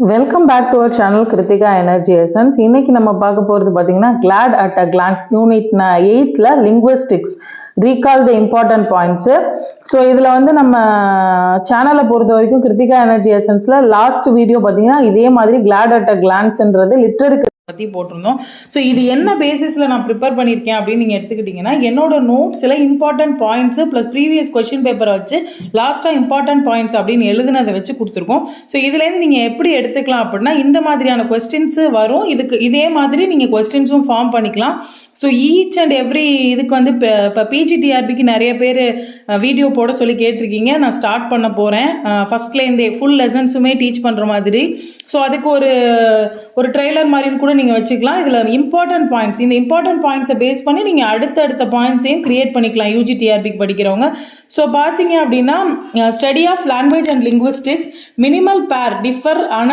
Welcome back to our channel Krithika energy essence. இன்னைக்கு நம்ம பார்க்க போகிறது பார்த்தீங்கன்னா CLAT at a glance unit 8ல linguistics recall the important points. So இதில் வந்து நம்ம சேனலை பொறுத்த வரைக்கும் கிருத்திகா எனர்ஜி எசன்ஸில் லாஸ்ட் வீடியோ பார்த்தீங்கன்னா இதே மாதிரி கிளாட் அட் அ கிளான்ஸ்ன்றது லிட்ரரி பற்றி போட்டிருந்தோம். ஸோ இது என்ன பேசிஸில் நான் ப்ரிப்பேர் பண்ணியிருக்கேன் அப்படின்னு நீங்கள் எடுத்துக்கிட்டிங்கன்னா என்னோட நோட்ஸில் important points plus previous question பேப்பரை வச்சு லாஸ்ட்டாக இம்பார்ட்டன்ட் பாயிண்ட்ஸ் அப்படின்னு எழுதுனதை வச்சு கொடுத்துருக்கோம். ஸோ இதுலேருந்து நீங்கள் எப்படி எடுத்துக்கலாம் அப்படின்னா இந்த மாதிரியான கொஸ்டின்ஸு வரும். இதே மாதிரி நீங்கள் கொஸ்டின்ஸும் ஃபார்ம் பண்ணிக்கலாம். ஸோ ஈச் அண்ட் எவ்ரி இதுக்கு வந்து இப்போ பிஜிடிஆர்பிக்கு நிறைய பேர் வீடியோ போட சொல்லி கேட்டிருக்கீங்க. நான் ஸ்டார்ட் பண்ண போகிறேன் ஃபஸ்ட்லேருந்தே ஃபுல் லெசன்ஸுமே டீச் பண்ணுற மாதிரி. ஸோ அதுக்கு ஒரு ட்ரெய்லர் மாதிரின்னு கூட நீங்கள் வச்சுக்கலாம். இதில் இம்பார்ட்டன்ட் பாயிண்ட்ஸ், இந்த இம்பார்ட்டன்ட் பாயிண்ட்ஸை பேஸ் பண்ணி நீங்கள் அடுத்தடுத்த பாயிண்ட்ஸையும் கிரியேட் பண்ணிக்கலாம் யூஜிடிஆர்பிக்கு படிக்கிறவங்க. ஸோ பார்த்தீங்க அப்படின்னா study of language and linguistics minimal pair differ